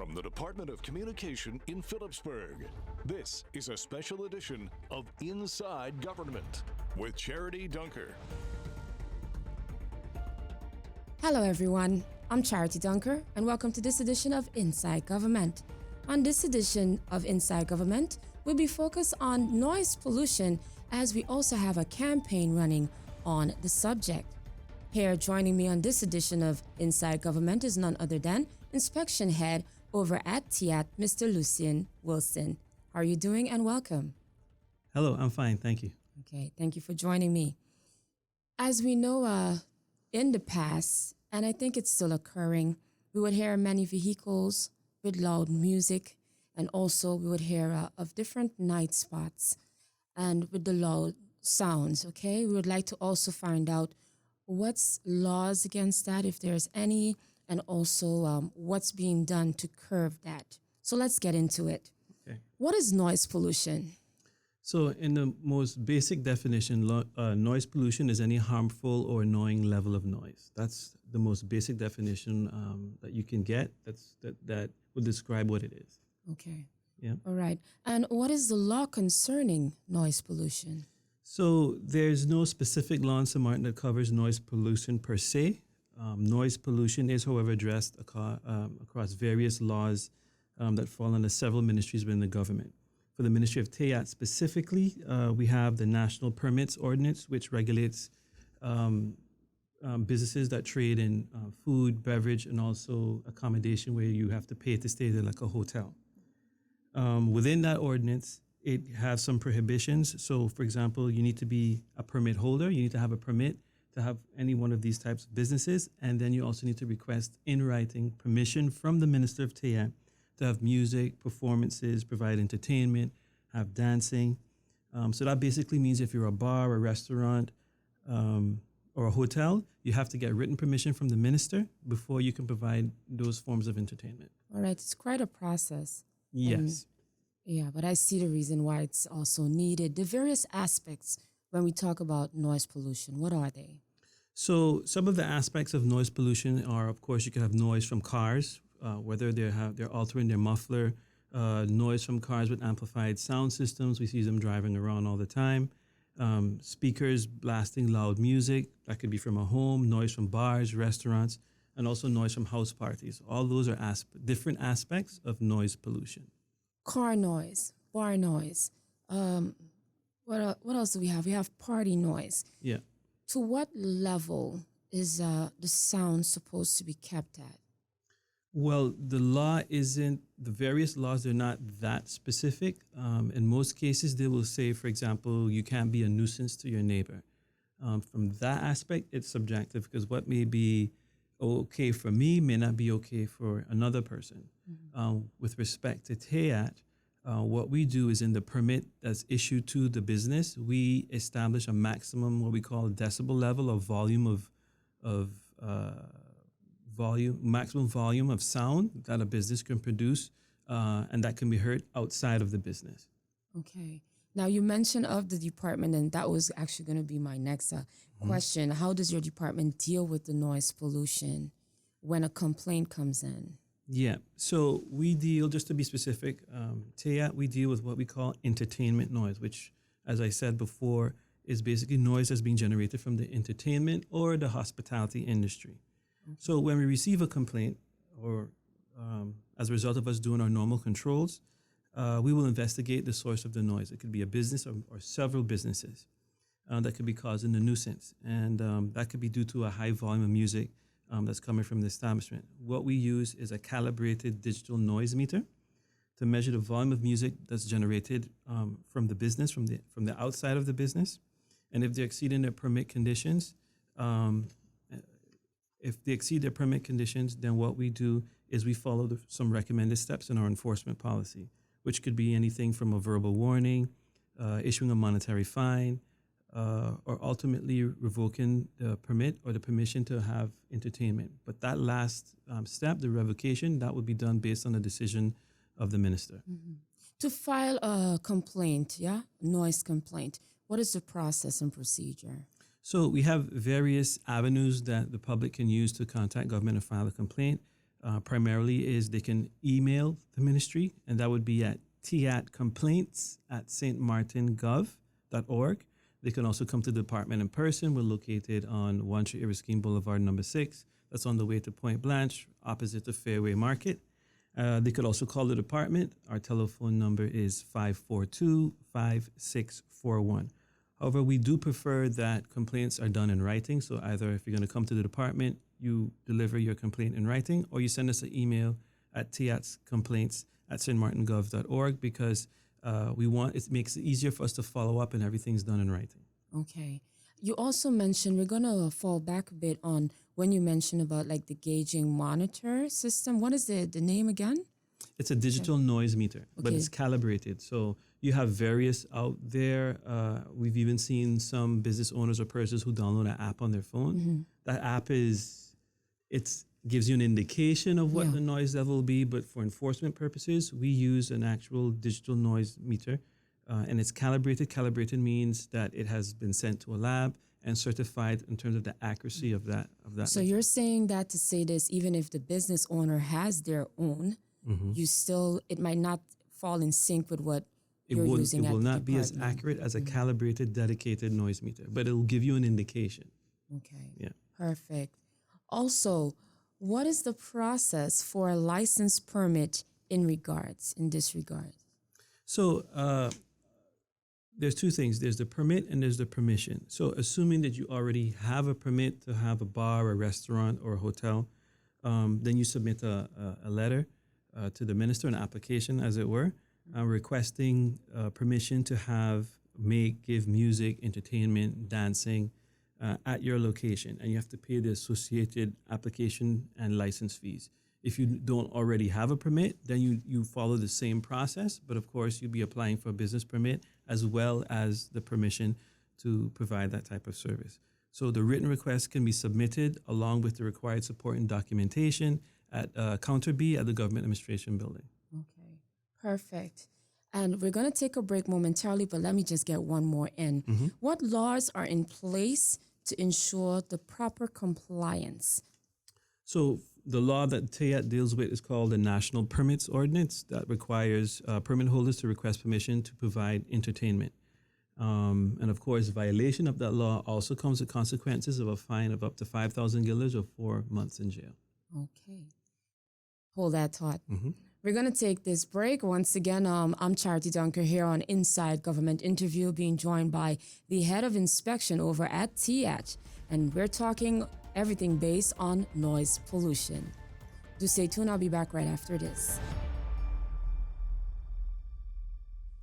From the Department of Communication in Phillipsburg, this is a special edition of Inside Government with Charity Dunker. Hello everyone, I'm Charity Dunker and welcome to this edition of Inside Government. On this edition of Inside Government, we'll be focused on noise pollution as we also have a campaign running on the subject. Here joining me on this edition of Inside Government is none other than Inspection Head over at TIAT, Mr. Lucian Wilson. How are you doing and welcome? Hello, I'm fine, thank you. Okay, thank you for joining me. As we know, in the past, and I think it's still occurring, we would hear many vehicles with loud music, and also we would hear of different night spots and with the loud sounds, okay? We would like to also find out what's laws against that, if there's any, and also what's being done to curb that. So let's get into it. Okay. What is noise pollution? So in the most basic definition, noise pollution is any harmful or annoying level of noise. That's the most basic definition that you can get that would describe what it is. Okay. Yeah. All right. And what is the law concerning noise pollution? So there's no specific law in St. Martin that covers noise pollution per se. Noise pollution is, however, addressed across various laws that fall under several ministries within the government. For the Ministry of TIAT specifically, we have the National Permits Ordinance, which regulates businesses that trade in food, beverage, and also accommodation where you have to pay to stay there like a hotel. Within that ordinance, it has some prohibitions. So, for example, you need to be a permit holder. You need to have a permit to have any one of these types of businesses. And then you also need to request in writing permission from the Minister of TIAT to have music, performances, provide entertainment, have dancing. So that basically means if you're a bar, a restaurant, or a hotel, you have to get written permission from the minister before you can provide those forms of entertainment. All right, it's quite a process. Yes. Yeah, but I see the reason why it's also needed. The various aspects when we talk about noise pollution, what are they? So some of the aspects of noise pollution are, of course, you can have noise from cars, whether they're altering their muffler, noise from cars with amplified sound systems. We see them driving around all the time. Speakers blasting loud music. That could be from a home, noise from bars, restaurants, and also noise from house parties. All those are different aspects of noise pollution. Car noise, bar noise. What else do we have? We have party noise. Yeah. To what level is the sound supposed to be kept at? Well, the various laws, they're not that specific. In most cases, they will say, for example, you can't be a nuisance to your neighbor. From that aspect, it's subjective because what may be okay for me may not be okay for another person. Mm-hmm. With respect to TIAT, what we do is in the permit that's issued to the business, we establish a maximum, what we call a decibel level of maximum volume of sound that a business can produce, and that can be heard outside of the business. Okay. Now you mentioned of the department, and that was actually going to be my next question. How does your department deal with the noise pollution when a complaint comes in? Yeah, so we deal, just to be specific, TIAT, we deal with what we call entertainment noise, which, as I said before, is basically noise that's being generated from the entertainment or the hospitality industry. Okay. So when we receive a complaint, or as a result of us doing our normal controls, we will investigate the source of the noise. It could be a business or several businesses that could be causing the nuisance, and that could be due to a high volume of music that's coming from the establishment. What we use is a calibrated digital noise meter to measure the volume of music that's generated from the business, from the outside of the business. And if they're exceeding their permit conditions, then what we do is we follow some recommended steps in our enforcement policy, which could be anything from a verbal warning, issuing a monetary fine, or ultimately revoking the permit or the permission to have entertainment. But that last step, the revocation, that would be done based on the decision of the minister. Mm-hmm. To file a complaint, noise complaint, what is the process and procedure? So we have various avenues that the public can use to contact government and file a complaint. primarily is they can email the ministry, and that would be at tiatcomplaints@stmartingov.org. They can also come to the department in person. We're located on 1 Street Erskine Boulevard, number 6. That's on the way to Point Blanche, opposite the Fairway Market. They could also call the department. Our telephone number is 542-5641. However, we do prefer that complaints are done in writing. So either if you're going to come to the department, you deliver your complaint in writing, or you send us an email at tiatcomplaints@stmartingov.org, because it makes it easier for us to follow up and everything's done in writing. Okay. You also mentioned, we're going to fall back a bit on when you mentioned about like the gauging monitor system. What is the name again? It's a digital noise meter, but it's calibrated. So you have various out there. We've even seen some business owners or persons who download an app on their phone. Mm-hmm. That app gives you an indication of what the noise level will be, but for enforcement purposes, we use an actual digital noise meter, and it's calibrated. Calibrated means that it has been sent to a lab and certified in terms of the accuracy of that. So you're saying that to say this, even if the business owner has their own, it might not fall in sync with what you're using. It will not be as accurate as a calibrated, dedicated noise meter, but it will give you an indication. Okay. Yeah. Perfect. Also, what is the process for a license permit in this regard? So there's two things. There's the permit and there's the permission. So assuming that you already have a permit to have a bar, a restaurant, or a hotel, then you submit a letter to the minister, an application, as it were, requesting permission to give music, entertainment, dancing at your location, and you have to pay the associated application and license fees. If you don't already have a permit, then you follow the same process, but of course you'll be applying for a business permit as well as the permission to provide that type of service. So the written request can be submitted along with the required support and documentation at Counter B at the Government Administration Building. Okay, perfect. And we're going to take a break momentarily, but let me just get one more in. Mm-hmm. What laws are in place to ensure the proper compliance? So the law that TAYAT deals with is called the National Permits Ordinance that requires permit holders to request permission to provide entertainment. And of course, violation of that law also comes with consequences of a fine of up to 5,000 guilders or 4 months in jail. Okay. Hold that thought. Mm-hmm. We're going to take this break. Once again, I'm Charity Dunker here on Inside Government Interview, being joined by the head of inspection over at TIAT. And we're talking everything based on noise pollution. Do stay tuned. I'll be back right after this.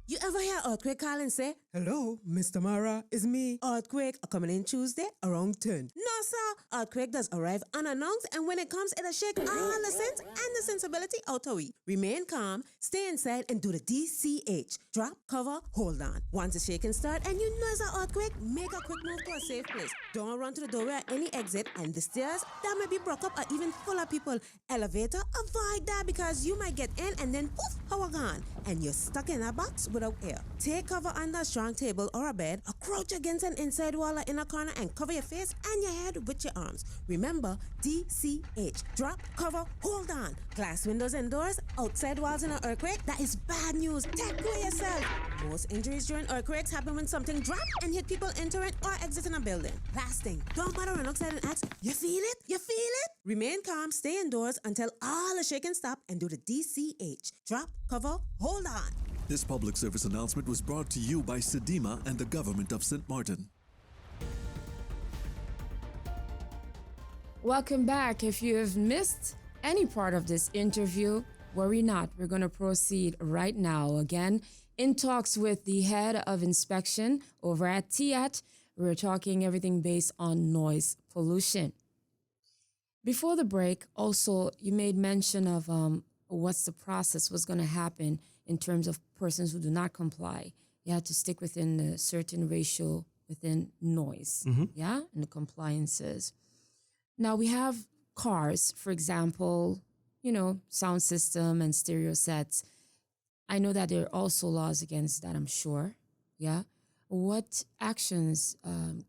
You ever hear Earthquake call and say, "Hello, Mr. Mara, it's me. Earthquake coming in Tuesday around 10. No, sir. Earthquake does arrive unannounced, and when it comes, it'll shake all the sense and the sensibility out of we. Remain calm, stay inside, and do the DCH. Drop, cover, hold on. Once the shaking start and you know it's an earthquake, make a quick move to a safe place. Don't run to the doorway or any exit, and the stairs that may be broke up or even full of people. Elevator, avoid that because you might get in and then poof, power gone, and you're stuck in a box without air. Take cover under a strong table or a bed, or crouch against an inside wall or in a corner and cover your face and your head with your arms. Remember, DCH. Drop, cover, hold on. Glass windows and doors, outside walls in an earthquake, that is bad news. Take care of yourself. Most injuries during earthquakes happen when something drops and hit people entering or exiting a building. Last thing, don't bother run outside and ask, "You feel it? You feel it?" Remain calm, stay indoors until all the shaking stop and do the DCH. Drop, cover, hold on. This public service announcement was brought to you by Sedima and the Government of St. Martin. Welcome back. If you have missed any part of this interview, worry not. We're going to proceed right now. Again, in talks with the head of inspection over at TIAT, we're talking everything based on noise pollution. Before the break, also, you made mention of what's the process, what's going to happen in terms of persons who do not comply. You have to stick within a certain ratio within noise, yeah, and the compliances. Now we have cars, for example, sound system and stereo sets. I know that there are also laws against that, I'm sure, yeah. What actions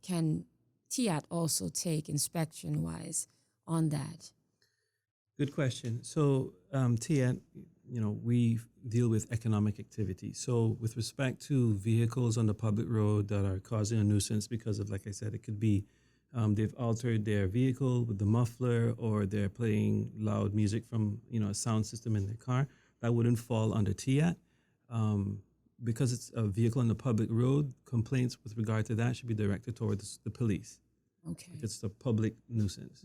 can TIAT also take inspection-wise on that? Good question. So, Tia, we deal with economic activity. So, with respect to vehicles on the public road that are causing a nuisance because of, like I said, it could be they've altered their vehicle with the muffler, or they're playing loud music from a sound system in their car, that wouldn't fall under TIAT. Because it's a vehicle on the public road, complaints with regard to that should be directed towards the police. Okay. It's a public nuisance,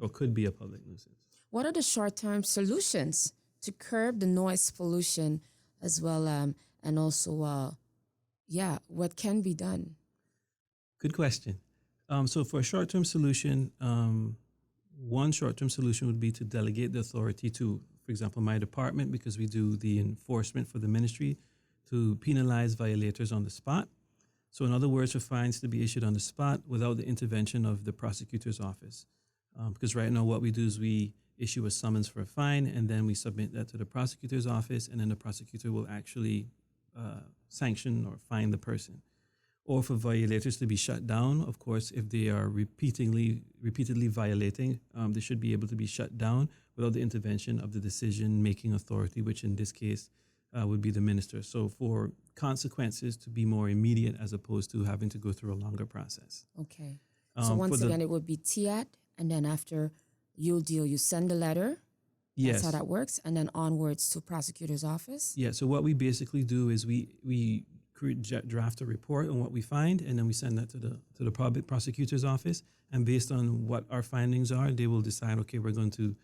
or could be a public nuisance. What are the short-term solutions to curb the noise pollution as well, and also, what can be done? Good question. So for a short-term solution, one short-term solution would be to delegate the authority to, for example, my department, because we do the enforcement for the ministry, to penalize violators on the spot. So in other words, for fines to be issued on the spot without the intervention of the prosecutor's office. Because right now what we do is we issue a summons for a fine, and then we submit that to the prosecutor's office, and then the prosecutor will actually sanction or fine the person. Or for violators to be shut down, of course, if they are repeatedly violating, they should be able to be shut down without the intervention of the decision-making authority, which in this case would be the minister. So for consequences to be more immediate as opposed to having to go through a longer process. Okay. So once again, it would be TIAT, and then after you send the letter. Yes. That's how that works, and then onwards to prosecutor's office. Yeah. So what we basically do is we draft a report on what we find, and then we send that to the public prosecutor's office. And based on what our findings are, they will decide, okay, we're going to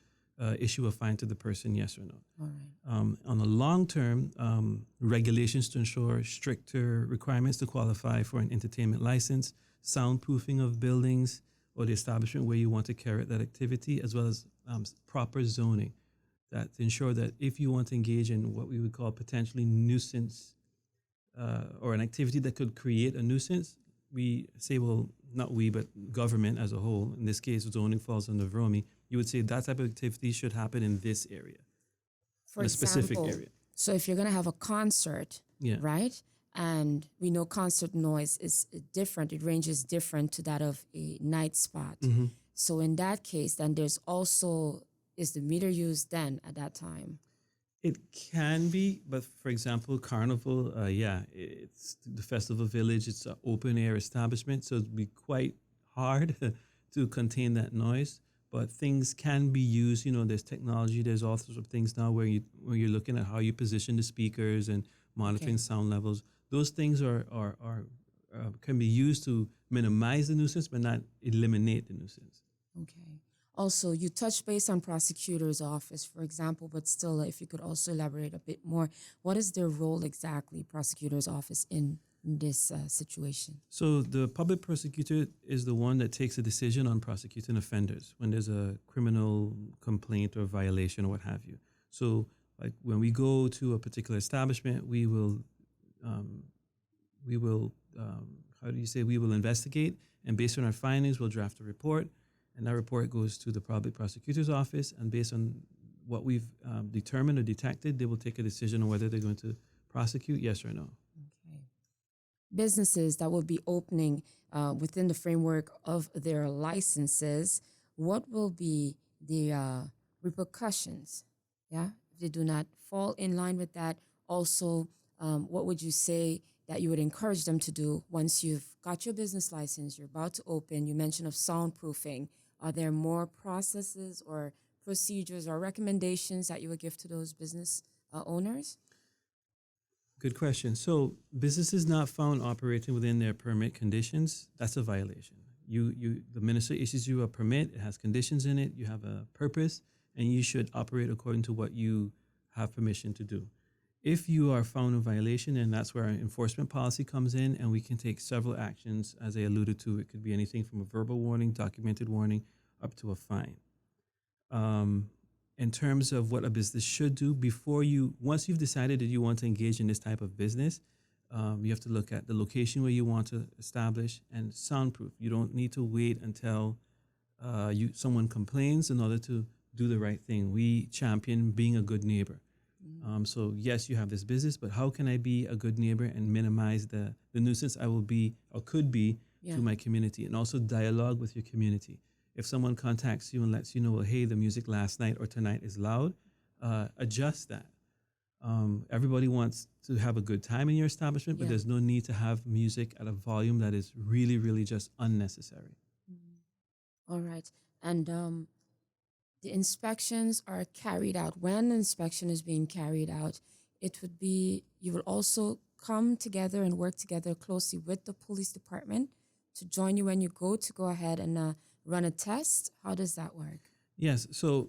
issue a fine to the person, yes or no. All right. On the long term, regulations to ensure stricter requirements to qualify for an entertainment license, soundproofing of buildings or the establishment where you want to carry out that activity, as well as proper zoning, that to ensure that if you want to engage in what we would call potentially nuisance or an activity that could create a nuisance, we say, well, not we, but government as a whole, in this case, zoning falls under VROMI, you would say that type of activity should happen in this area, For a specific example, area. So if you're going to have a concert, Yeah. right? And we know concert noise is different. It ranges different to that of a night spot. Mm-hmm. So in that case, then there's also, is the meter used then at that time? It can be, but for example, Carnival, it's the Festival Village. It's an open air establishment, so it'd be quite hard to contain that noise. But things can be used. There's technology. There's all sorts of things now where you're looking at how you position the speakers and monitoring sound levels. Those things can be used to minimize the nuisance, but not eliminate the nuisance. Okay. Also, you touched base on prosecutor's office, for example, but still, if you could also elaborate a bit more, what is their role exactly, prosecutor's office, in this situation? So the public prosecutor is the one that takes a decision on prosecuting offenders when there's a criminal complaint or violation or what have you. So like when we go to a particular establishment, we will investigate, and based on our findings, we'll draft a report. And that report goes to the public prosecutor's office, and based on what we've determined or detected, they will take a decision on whether they're going to prosecute, yes or no. Okay. Businesses that will be opening within the framework of their licenses, what will be the repercussions? Yeah, if they do not fall in line with that. Also, what would you say that you would encourage them to do once you've got your business license, you're about to open? You mentioned of soundproofing. Are there more processes or procedures or recommendations that you would give to those business owners? Good question. So businesses not found operating within their permit conditions, that's a violation. The minister issues you a permit, it has conditions in it, you have a purpose, and you should operate according to what you have permission to do. If you are found in violation, and that's where our enforcement policy comes in, and we can take several actions, as I alluded to. It could be anything from a verbal warning, documented warning, up to a fine. In terms of what a business should do, once you've decided that you want to engage in this type of business, you have to look at the location where you want to establish and soundproof. You don't need to wait until someone complains in order to do the right thing. We champion being a good neighbor. So yes, you have this business, but how can I be a good neighbor and minimize the nuisance I will be or could be to my community? And also dialogue with your community. If someone contacts you and lets you know, well, hey, the music last night or tonight is loud, adjust that. Everybody wants to have a good time in your establishment, but there's no need to have music at a volume that is really, really just unnecessary. All right. And the inspections are carried out. When the inspection is being carried out, it would be, you will also come together and work together closely with the police department to join you when you go ahead and run a test. How does that work? Yes. So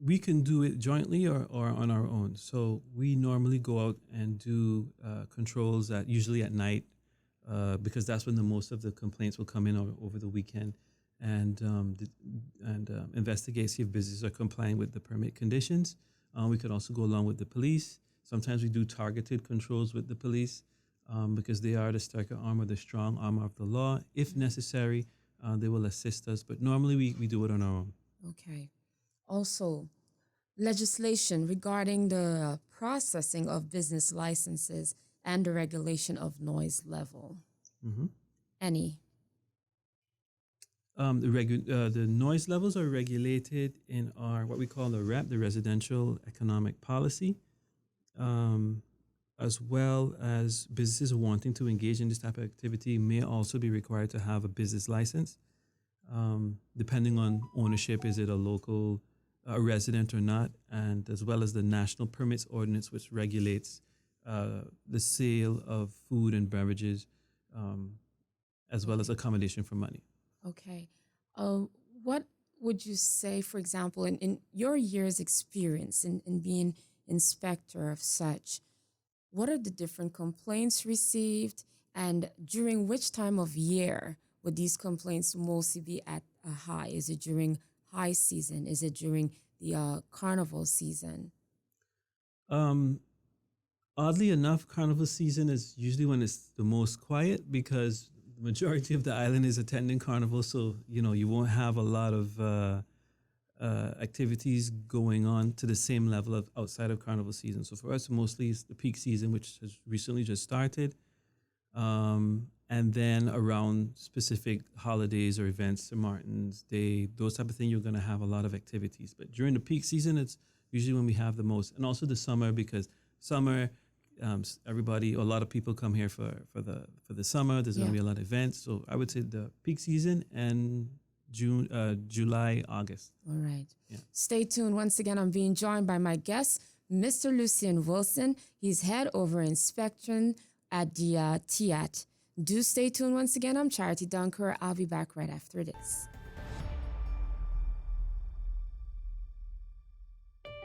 we can do it jointly or on our own. So we normally go out and do controls usually at night because that's when the most of the complaints will come in over the weekend, and investigate, see if businesses are complying with the permit conditions. We could also go along with the police. Sometimes we do targeted controls with the police because they are the striker arm or the strong arm of the law. If necessary, they will assist us, but normally we do it on our own. Okay. Also, legislation regarding the processing of business licenses and the regulation of noise level. Any? The noise levels are regulated in our, what we call the REP, the Residential Economic Policy, as well as businesses wanting to engage in this type of activity may also be required to have a business license. Depending on ownership, is it a local resident or not, and as well as the National Permits Ordinance, which regulates the sale of food and beverages, as well as accommodation for money. Okay. What would you say, for example, in your year's experience in being inspector of such, what are the different complaints received, and during which time of year would these complaints mostly be at a high? Is it during high season? Is it during the carnival season? Oddly enough, carnival season is usually when it's the most quiet because the majority of the island is attending carnival. So, you won't have a lot of activities going on to the same level of outside of carnival season. So for us, mostly it's the peak season, which has recently just started. And then around specific holidays or events, St. Martin's Day, those type of things, you're going to have a lot of activities. But during the peak season, it's usually when we have the most. And also the summer, because summer, a lot of people come here for the summer. There's going to be a lot of events. So I would say the peak season and July, August. All right. Yeah. Stay tuned. Once again, I'm being joined by my guest, Mr. Lucien Wilson. He's head over inspection at the TIAT. Do stay tuned. Once again, I'm Charity Dunker. I'll be back right after this.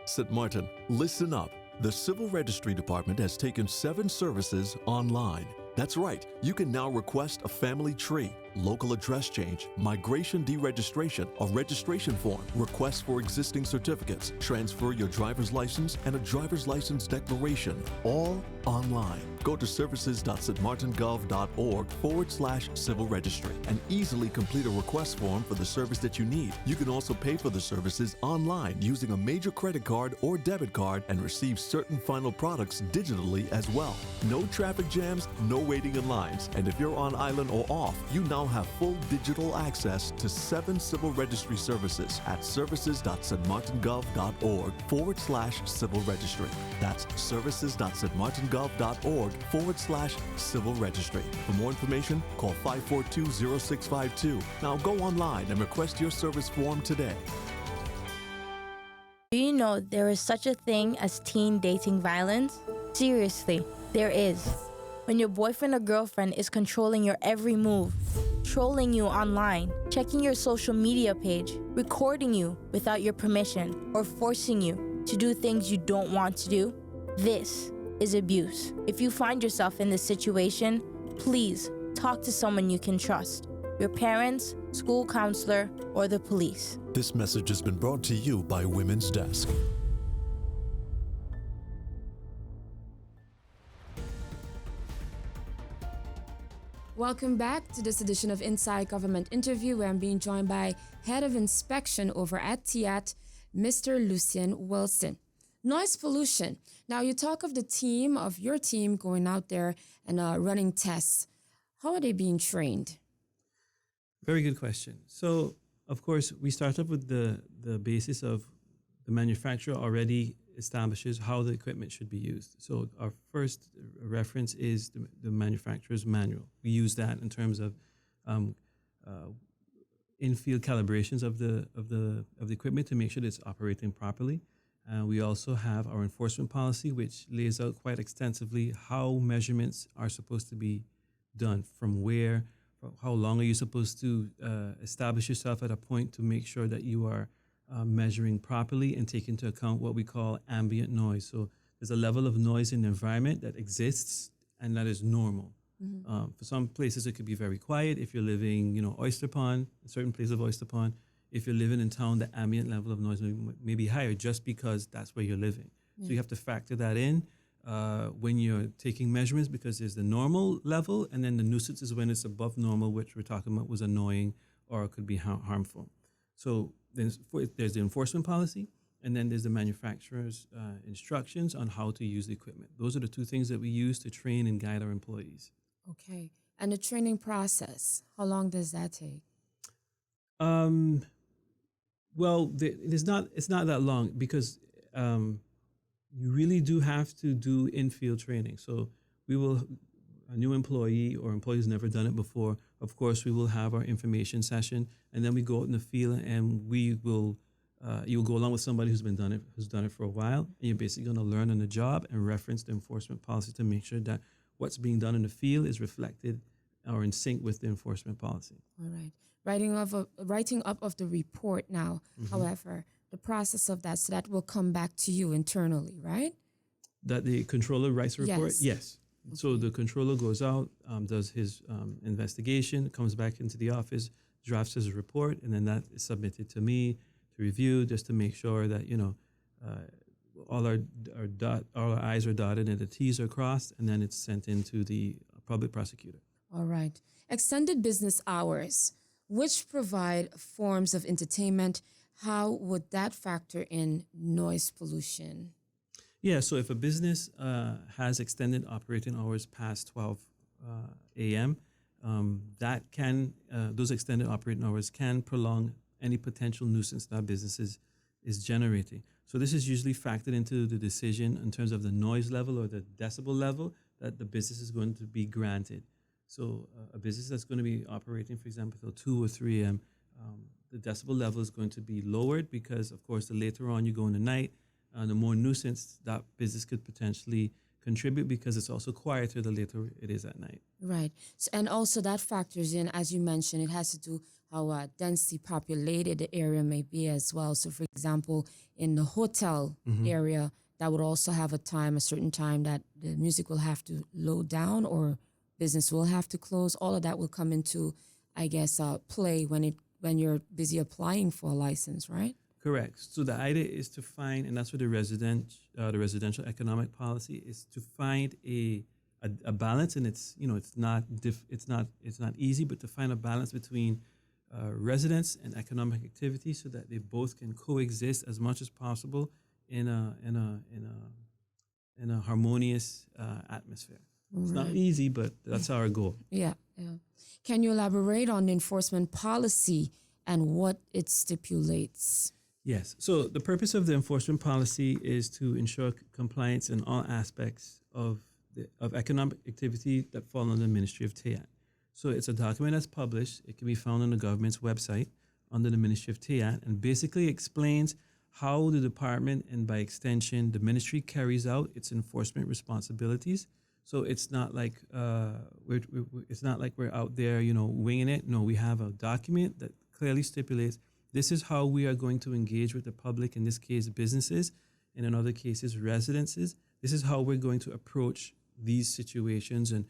St. Martin, listen up. The Civil Registry Department has taken 7 services online. That's right, you can now request a family tree, local address change, migration deregistration, a registration form, requests for existing certificates, transfer your driver's license, and a driver's license declaration, all online. Go to services.stmartingov.org/civil registry and easily complete a request form for the service that you need. You can also pay for the services online using a major credit card or debit card and receive certain final products digitally as well. No traffic jams, no waiting in lines. And if you're on island or off, you now have full digital access to 7 civil registry services at services.stmartingov.org/civil registry. That's services.stmartingov.org/civil registry. For more information, call 542-0652. Now go online and request your service form today. Do you know there is such a thing as teen dating violence? Seriously, there is. When your boyfriend or girlfriend is controlling your every move, trolling you online, checking your social media page, recording you without your permission, or forcing you to do things you don't want to do, this is abuse. If you find yourself in this situation, please talk to someone you can trust. Your parents, school counselor, or the police. This message has been brought to you by Women's Desk. Welcome back to this edition of Inside Government Interview, where I'm being joined by Head of Inspection over at TIAT, Mr. Lucien Wilson. Noise pollution. Now, you talk of your team going out there and running tests. How are they being trained? Very good question. So of course, we start off with the basis of the manufacturer already establishes how the equipment should be used. So our first reference is the manufacturer's manual. We use that in terms of in-field calibrations of the equipment to make sure that it's operating properly. We also have our enforcement policy, which lays out quite extensively how measurements are supposed to be done, from where, how long are you supposed to establish yourself at a point to make sure that you are measuring properly and take into account what we call ambient noise. So there's a level of noise in the environment that exists and that is normal. For some places, it could be very quiet. If you're living, Oyster Pond, a certain place of Oyster Pond, if you're living in town, the ambient level of noise may be higher just because that's where you're living. So you have to factor that in when you're taking measurements, because there's the normal level, and then the nuisance is when it's above normal, which we're talking about was annoying or could be harmful. So there's the enforcement policy, and then there's the manufacturer's instructions on how to use the equipment. Those are the two things that we use to train and guide our employees. Okay. And the training process, how long does that take? Well, it's not that long, because you really do have to do in-field training. So a new employee or employee who's never done it before, of course, we will have our information session, and then we go out in the field, and we will you'll go along with somebody who's done it for a while, and you're basically going to learn on the job and reference the enforcement policy to make sure that what's being done in the field is reflected or in sync with the enforcement policy. All right. Writing up of the report now, however, the process of that, so that will come back to you internally, right? That the controller writes a report? Yes. Okay. So the controller goes out, does his investigation, comes back into the office, drafts his report, and then that is submitted to me to review, just to make sure that, all our I's are dotted and the T's are crossed, and then it's sent into the public prosecutor. All right. Extended business hours, which provide forms of entertainment, how would that factor in noise pollution? Yeah, so if a business has extended operating hours past 12 a.m., those extended operating hours can prolong any potential nuisance that business is generating. So this is usually factored into the decision in terms of the noise level or the decibel level that the business is going to be granted. So a business that's going to be operating, for example, till 2 or 3 a.m., the decibel level is going to be lowered because, of course, the later on you go in the night, the more nuisance that business could potentially contribute, because it's also quieter the later it is at night. Right. So, and also that factors in, as you mentioned, it has to do how densely populated the area may be as well. So, for example, in the hotel area, that would also have a certain time that the music will have to low down or business will have to close. All of that will come into, I guess, play when you're busy applying for a license, right? Correct. So the idea is to find, and that's what the residential economic policy is, to find a balance, and it's not easy, but to find a balance between residents and economic activity so that they both can coexist as much as possible in a harmonious atmosphere. It's not easy, but that's our goal. Yeah. Can you elaborate on the enforcement policy and what it stipulates? Yes. So the purpose of the enforcement policy is to ensure compliance in all aspects of economic activity that fall under the Ministry of TAYAT. So it's a document that's published. It can be found on the government's website under the Ministry of TAYAT, and basically explains how the department, and by extension the ministry, carries out its enforcement responsibilities. So it's not like we're out there, winging it. No, we have a document that clearly stipulates this is how we are going to engage with the public, in this case businesses, and in other cases residences. This is how we're going to approach these situations, and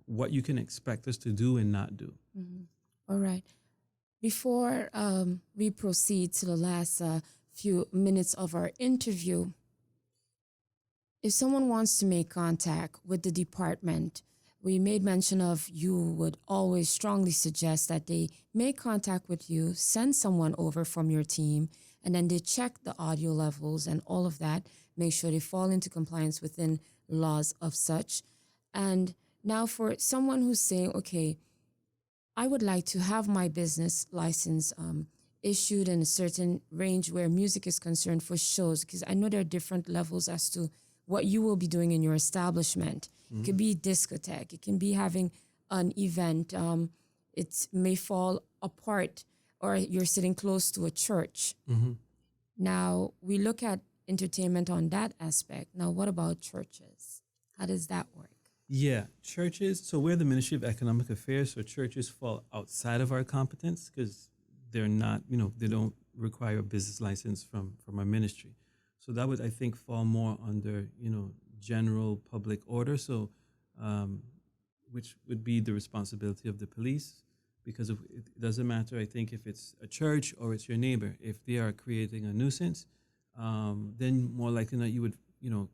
what you can expect us to do and not do. Mm-hmm. All right. Before we proceed to the last few minutes of our interview, if someone wants to make contact with the department, we made mention of you would always strongly suggest that they make contact with you, send someone over from your team, and then they check the audio levels and all of that, make sure they fall into compliance within laws of such. And now for someone who's saying, okay, I would like to have my business license issued in a certain range where music is concerned for shows, because I know there are different levels as to what you will be doing in your establishment. It could be discotheque. It can be having an event. It may fall apart, or you're sitting close to a church. Now, we look at entertainment on that aspect. Now, what about churches? How does that work? Yeah, churches. So we're the Ministry of Economic Affairs, so churches fall outside of our competence because they're not, they don't require a business license from our ministry. So that would, I think, fall more under, general public order. So, which would be the responsibility of the police, because it doesn't matter, I think, if it's a church or it's your neighbor. If they are creating a nuisance, then more likely that you would,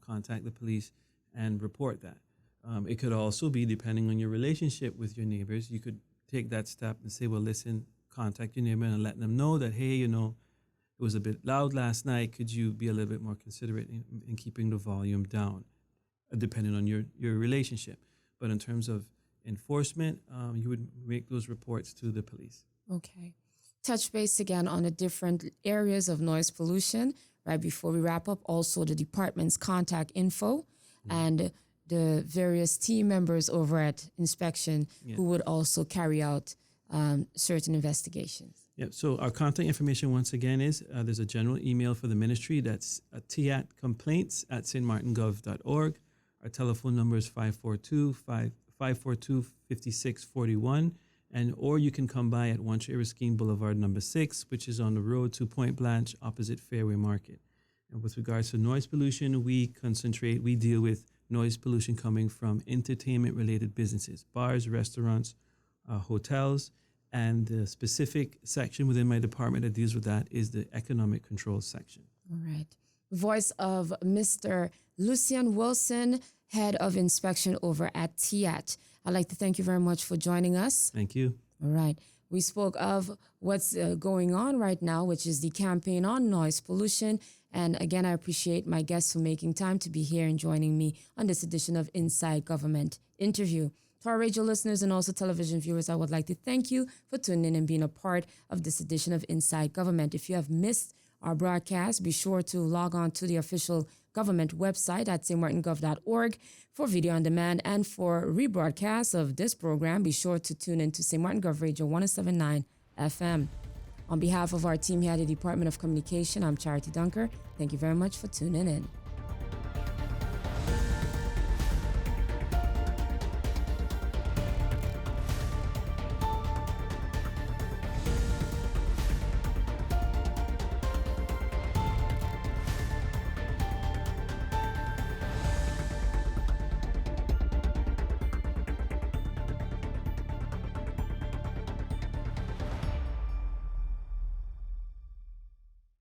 contact the police and report that. It could also be, depending on your relationship with your neighbors, you could take that step and say, well, listen, contact your neighbor and let them know that, hey, it was a bit loud last night. Could you be a little bit more considerate in keeping the volume down, depending on your relationship? But in terms of enforcement, you would make those reports to the police. Okay. Touch base again on the different areas of noise pollution right before we wrap up. Also, the department's contact info and the various team members over at Inspection who would also carry out certain investigations. Yeah, so our contact information, once again, is there's a general email for the ministry. That's tiatcomplaints@stmartingov.org. Our telephone number is 542-5641. Or you can come by at 1 Erskine Boulevard, number 6, which is on the road to Point Blanche, opposite Fairway Market. And with regards to noise pollution, we deal with noise pollution coming from entertainment-related businesses, bars, restaurants, hotels, and the specific section within my department that deals with that is the economic controls section. All right. Voice of Mr. Lucian Wilson, Head of Inspection over at TIAT. I'd like to thank you very much for joining us. Thank you. All right. We spoke of what's going on right now, which is the campaign on noise pollution. And again, I appreciate my guests for making time to be here and joining me on this edition of Inside Government Interview. To our radio listeners and also television viewers, I would like to thank you for tuning in and being a part of this edition of Inside Government. If you have missed our broadcast, be sure to log on to the official government website at stmartingov.org for video on demand, and for rebroadcasts of this program, be sure to tune in to St. Martin Gov Radio 107.9 FM. On behalf of our team here at the Department of Communication, I'm Charity Dunker. Thank you very much for tuning in.